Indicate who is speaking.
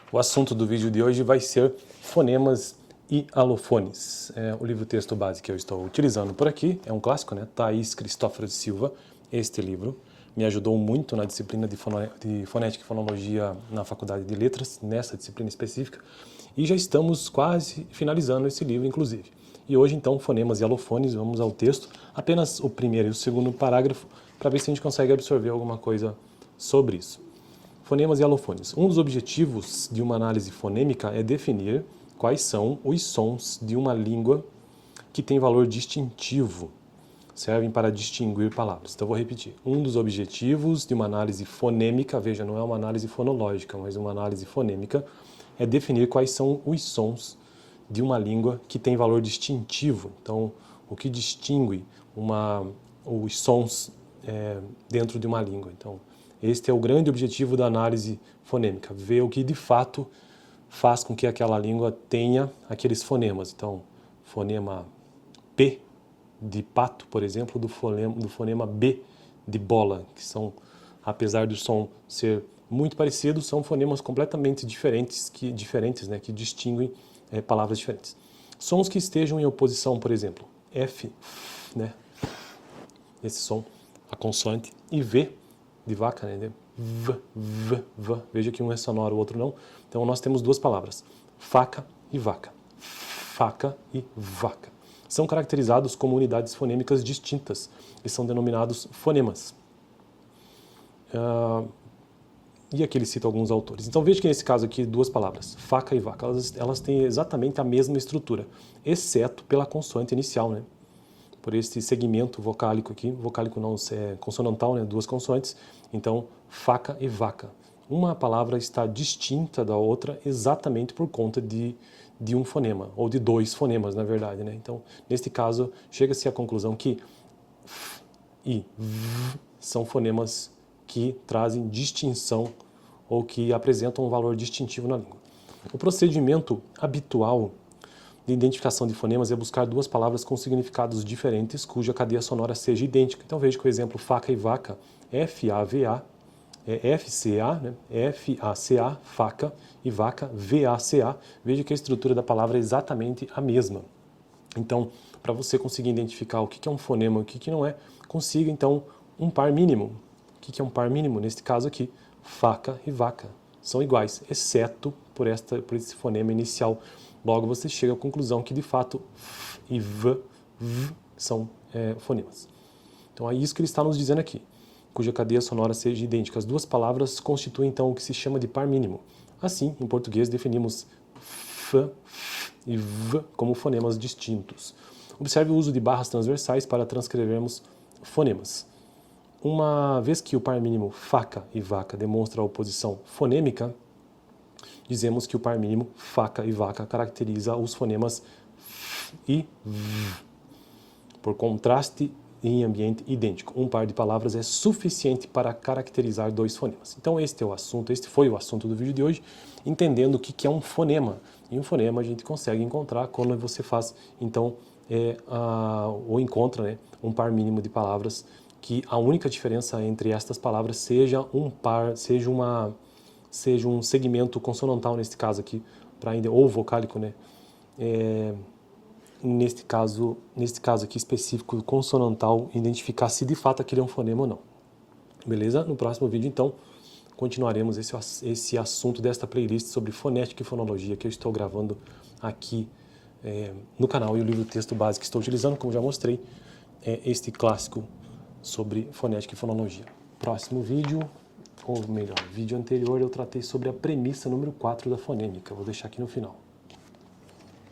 Speaker 1: O assunto do vídeo de hoje vai ser fonemas e alofones. O livro-texto base que eu estou utilizando por aqui é um clássico, né? Thaís Cristófaro de Silva. Este livro me ajudou muito na disciplina de fonética e fonologia na Faculdade de Letras, nessa disciplina específica. E já estamos quase finalizando esse livro, inclusive. E hoje, então, fonemas e alofones, vamos ao texto. Apenas o primeiro e o segundo parágrafo, para ver se a gente consegue absorver alguma coisa sobre isso. Fonemas e alofones. Um dos objetivos de uma análise fonêmica é definir quais são os sons de uma língua que tem valor distintivo, servem para distinguir palavras. Então, vou repetir. Um dos objetivos de uma análise fonêmica, veja, não é uma análise fonológica, mas uma análise fonêmica, é definir quais são os sons de uma língua que tem valor distintivo. Então, o que distingue os sons dentro de uma língua. Então, este é o grande objetivo da análise fonêmica, ver o que de fato faz com que aquela língua tenha aqueles fonemas. Então, fonema P de pato, por exemplo, do fonema B de bola, que são, apesar do som ser muito parecido, são fonemas completamente diferentes, que distinguem palavras diferentes. Sons que estejam em oposição, por exemplo, F, né? Esse som, a consoante, e V de vaca, né? V. Veja que um é sonoro, o outro não. Então nós temos duas palavras, faca e vaca. Faca e vaca. São caracterizados como unidades fonêmicas distintas e são denominados fonemas. E aqui ele cita alguns autores. Então veja que nesse caso aqui, duas palavras, faca e vaca, elas têm exatamente a mesma estrutura, exceto pela consoante inicial, né? Por esse segmento vocálico aqui, vocálico não, é consonantal, né? Duas consoantes, então faca e vaca. Uma palavra está distinta da outra exatamente por conta de um fonema, ou de dois fonemas, na verdade, né? Então, neste caso, chega-se à conclusão que f e v são fonemas que trazem distinção ou que apresentam um valor distintivo na língua. O procedimento habitual de identificação de fonemas é buscar duas palavras com significados diferentes, cuja cadeia sonora seja idêntica. Então veja que o exemplo faca e vaca, F-A-V-A, é F-C-A, né? F-A-C-A, faca, e vaca, V-A-C-A. Veja que a estrutura da palavra é exatamente a mesma. Então, para você conseguir identificar o que é um fonema e o que não é, consiga então um par mínimo. O que é um par mínimo? Neste caso aqui, faca e vaca. São iguais, exceto por esse fonema inicial. Logo, você chega à conclusão que, de fato, f e v são fonemas. Então, é isso que ele está nos dizendo aqui, cuja cadeia sonora seja idêntica. As duas palavras constituem, então, o que se chama de par mínimo. Assim, em português, definimos f e v como fonemas distintos. Observe o uso de barras transversais para transcrevermos fonemas. Uma vez que o par mínimo faca e vaca demonstra a oposição fonêmica, dizemos que o par mínimo faca e vaca caracteriza os fonemas f e v. Por contraste em ambiente idêntico, um par de palavras é suficiente para caracterizar dois fonemas. Então este foi o assunto do vídeo de hoje, entendendo o que é um fonema. E um fonema a gente consegue encontrar quando você faz, então, ou encontra, né, um par mínimo de palavras, que a única diferença entre estas palavras seja um segmento consonantal, neste caso aqui, ou vocálico, né? Neste caso aqui específico, consonantal, identificar se de fato aquele é um fonema ou não. Beleza? No próximo vídeo, então, continuaremos esse assunto desta playlist sobre fonética e fonologia que eu estou gravando aqui no canal, e o livro-texto base que estou utilizando, como já mostrei, é este clássico sobre fonética e fonologia. Próximo vídeo, ou melhor, vídeo anterior, eu tratei sobre a premissa número 4 da fonêmica. Vou deixar aqui no final.